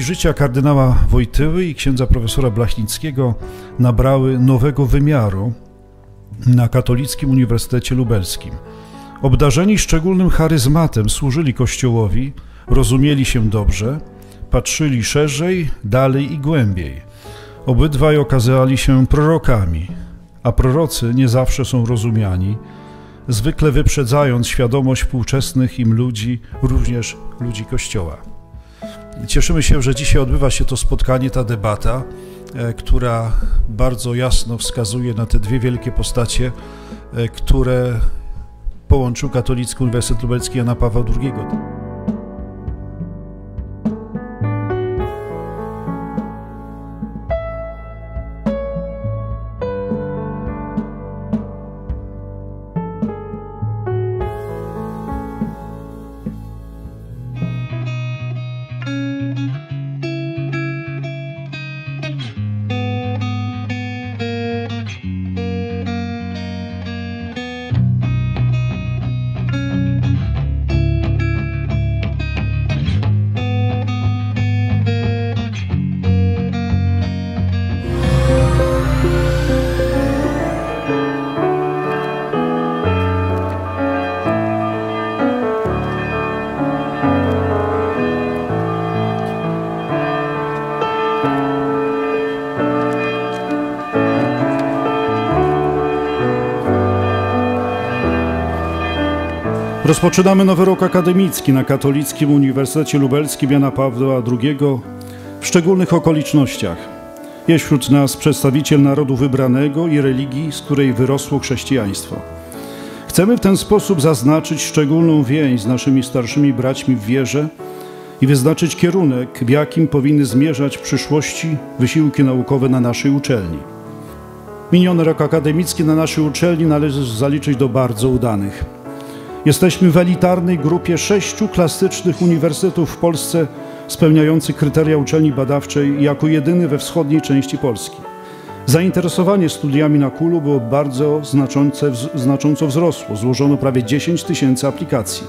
życia kardynała Wojtyły i księdza profesora Blachnickiego nabrały nowego wymiaru na Katolickim Uniwersytecie Lubelskim. Obdarzeni szczególnym charyzmatem służyli Kościołowi, rozumieli się dobrze, patrzyli szerzej, dalej i głębiej. Obydwaj okazali się prorokami, a prorocy nie zawsze są rozumiani, zwykle wyprzedzając świadomość współczesnych im ludzi, również ludzi Kościoła. Cieszymy się, że dzisiaj odbywa się to spotkanie, ta debata, która bardzo jasno wskazuje na te dwie wielkie postacie, które połączył Katolicki Uniwersytet Lubelski Jana Pawła II. Rozpoczynamy nowy rok akademicki na Katolickim Uniwersytecie Lubelskim Jana Pawła II w szczególnych okolicznościach. Jest wśród nas przedstawiciel narodu wybranego i religii, z której wyrosło chrześcijaństwo. Chcemy w ten sposób zaznaczyć szczególną więź z naszymi starszymi braćmi w wierze i wyznaczyć kierunek, w jakim powinny zmierzać w przyszłości wysiłki naukowe na naszej uczelni. Miniony rok akademicki na naszej uczelni należy zaliczyć do bardzo udanych. Jesteśmy w elitarnej grupie 6 klasycznych uniwersytetów w Polsce spełniających kryteria uczelni badawczej i jako jedyny we wschodniej części Polski. Zainteresowanie studiami na KUL-u było bardzo znacząco wzrosło. Złożono prawie 10 000 aplikacji.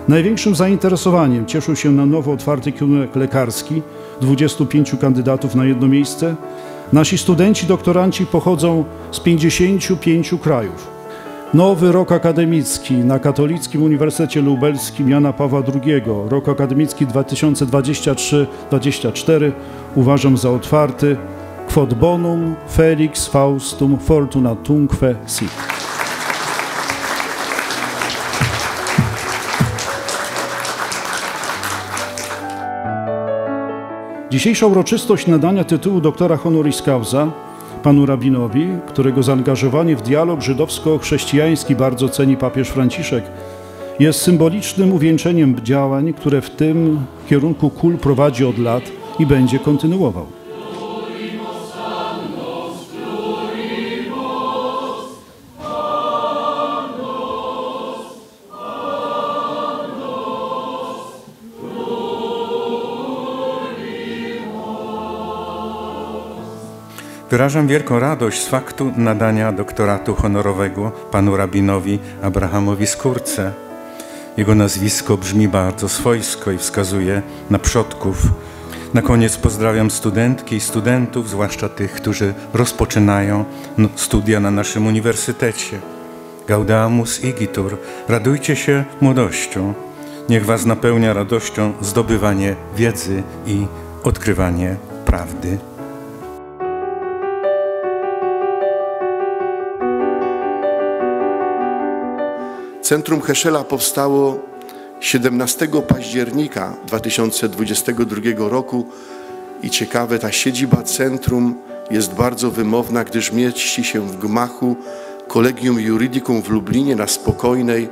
Największym zainteresowaniem cieszył się na nowo otwarty kierunek lekarski, 25 kandydatów na jedno miejsce. Nasi studenci, doktoranci pochodzą z 55 krajów. Nowy rok akademicki na Katolickim Uniwersytecie Lubelskim Jana Pawła II, rok akademicki 2023-2024 uważam za otwarty. Quod bonum felix faustum fortunatumque sit. Dzisiejsza uroczystość nadania tytułu doktora honoris causa panu rabinowi, którego zaangażowanie w dialog żydowsko-chrześcijański bardzo ceni papież Franciszek, jest symbolicznym uwieńczeniem działań, które w tym kierunku KUL prowadzi od lat i będzie kontynuował. Wyrażam wielką radość z faktu nadania doktoratu honorowego panu rabinowi Abrahamowi Skórce. Jego nazwisko brzmi bardzo swojsko i wskazuje na przodków. Na koniec pozdrawiam studentki i studentów, zwłaszcza tych, którzy rozpoczynają studia na naszym uniwersytecie. Gaudeamus igitur, radujcie się młodością. Niech was napełnia radością zdobywanie wiedzy i odkrywanie prawdy. Centrum Heschela powstało 17 października 2022 roku i ciekawe, ta siedziba centrum jest bardzo wymowna, gdyż mieści się w gmachu Collegium Juridicum w Lublinie na Spokojnej,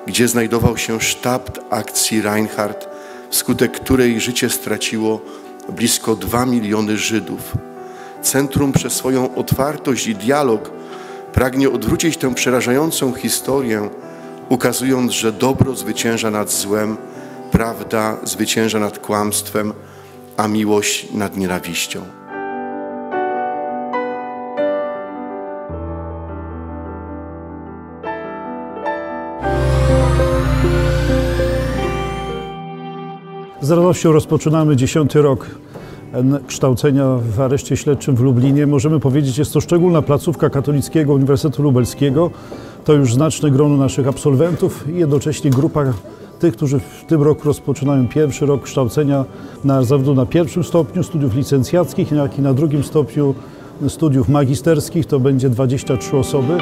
gdzie znajdował się sztab akcji Reinhardt, wskutek której życie straciło blisko 2 miliony Żydów. Centrum przez swoją otwartość i dialog pragnie odwrócić tę przerażającą historię, ukazując, że dobro zwycięża nad złem, prawda zwycięża nad kłamstwem, a miłość nad nienawiścią. Z radością rozpoczynamy 10. rok kształcenia w areszcie śledczym w Lublinie. Możemy powiedzieć, jest to szczególna placówka Katolickiego Uniwersytetu Lubelskiego. To już znaczne grono naszych absolwentów i jednocześnie grupa tych, którzy w tym roku rozpoczynają pierwszy rok kształcenia zarówno na pierwszym stopniu studiów licencjackich, jak i na drugim stopniu studiów magisterskich. To będzie 23 osoby.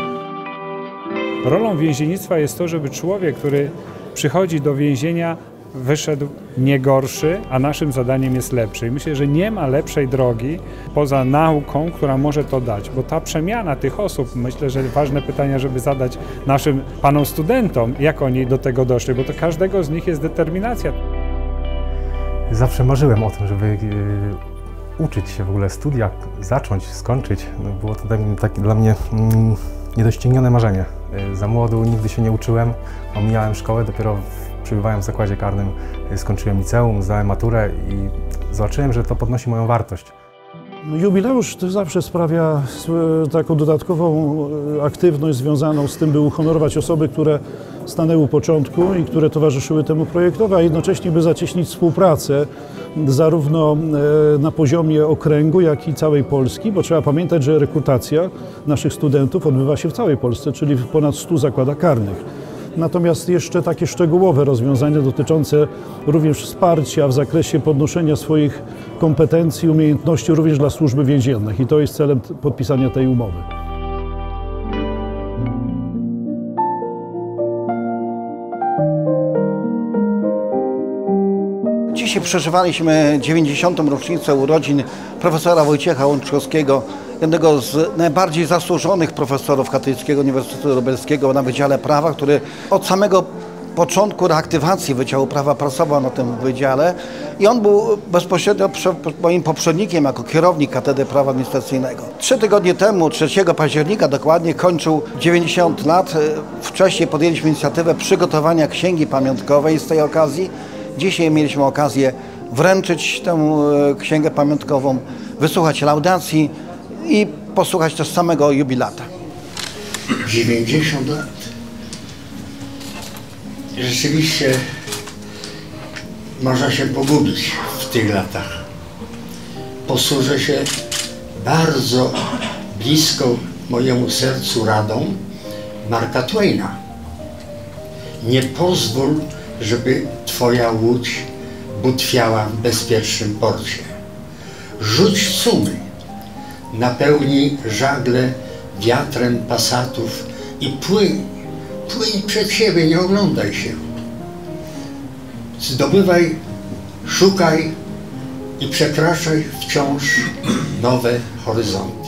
Rolą więziennictwa jest to, żeby człowiek, który przychodzi do więzienia, wyszedł nie gorszy, a naszym zadaniem jest lepszy. I myślę, że nie ma lepszej drogi poza nauką, która może to dać, bo ta przemiana tych osób, myślę, że ważne pytania, żeby zadać naszym panom studentom, jak oni do tego doszli, bo to każdego z nich jest determinacja. Zawsze marzyłem o tym, żeby uczyć się w ogóle studia, zacząć, skończyć. Było to takie dla mnie niedoścignione marzenie. Za młodu nigdy się nie uczyłem, omijałem szkołę, dopiero przebywałem w zakładzie karnym, skończyłem liceum, zdałem maturę i zobaczyłem, że to podnosi moją wartość. Jubileusz zawsze sprawia taką dodatkową aktywność związaną z tym, by uhonorować osoby, które stanęły u początku i które towarzyszyły temu projektowi, a jednocześnie by zacieśnić współpracę zarówno na poziomie okręgu, jak i całej Polski, bo trzeba pamiętać, że rekrutacja naszych studentów odbywa się w całej Polsce, czyli w ponad 100 zakładach karnych. Natomiast jeszcze takie szczegółowe rozwiązania dotyczące również wsparcia w zakresie podnoszenia swoich kompetencji, umiejętności również dla służby więziennych i to jest celem podpisania tej umowy. Dzisiaj przeżywaliśmy 90. rocznicę urodzin profesora Wojciecha Łączkowskiego, jednego z najbardziej zasłużonych profesorów Katolickiego Uniwersytetu Lubelskiego na Wydziale Prawa, który od samego początku reaktywacji Wydziału Prawa pracował na tym wydziale i on był bezpośrednio moim poprzednikiem jako kierownik Katedry Prawa Administracyjnego. 3 tygodnie temu, 3 października dokładnie, kończył 90 lat. Wcześniej podjęliśmy inicjatywę przygotowania księgi pamiątkowej z tej okazji. Dzisiaj mieliśmy okazję wręczyć tę księgę pamiątkową, wysłuchać laudacji i posłuchać też samego jubilata. 90 lat. Rzeczywiście można się pogubić w tych latach. Posłużę się bardzo blisko mojemu sercu radą Marka Twaina. Nie pozwól, żeby twoja łódź butwiała w bezpiecznym porcie. Rzuć sumy, napełnij żagle wiatrem pasatów i płyń przed siebie, nie oglądaj się. Zdobywaj, szukaj i przekraczaj wciąż nowe horyzonty.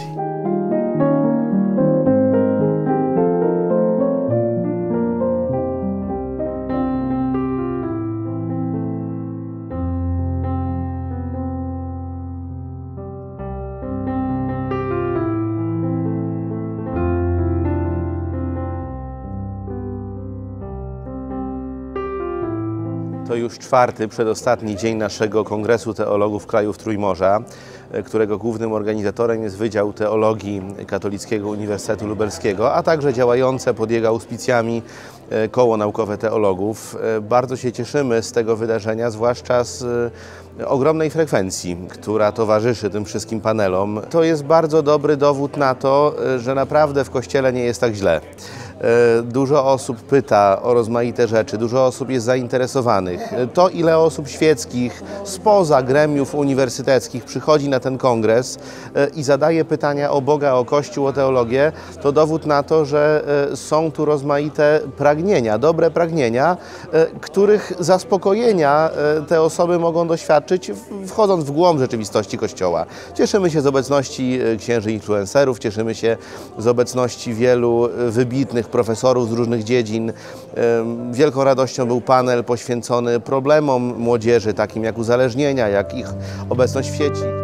To już 4., przedostatni dzień naszego Kongresu Teologów Krajów Trójmorza, którego głównym organizatorem jest Wydział Teologii Katolickiego Uniwersytetu Lubelskiego, a także działające pod jego auspicjami Koło Naukowe Teologów. Bardzo się cieszymy z tego wydarzenia, zwłaszcza z ogromnej frekwencji, która towarzyszy tym wszystkim panelom. To jest bardzo dobry dowód na to, że naprawdę w Kościele nie jest tak źle. Dużo osób pyta o rozmaite rzeczy, dużo osób jest zainteresowanych. To, ile osób świeckich spoza gremiów uniwersyteckich przychodzi na ten kongres i zadaje pytania o Boga, o Kościół, o teologię, to dowód na to, że są tu rozmaite pragnienia, dobre pragnienia, których zaspokojenia te osoby mogą doświadczyć, wchodząc w głąb rzeczywistości Kościoła. Cieszymy się z obecności księży influencerów, cieszymy się z obecności wielu wybitnych profesorów z różnych dziedzin. Wielką radością był panel poświęcony problemom młodzieży, takim jak uzależnienia, jak ich obecność w sieci.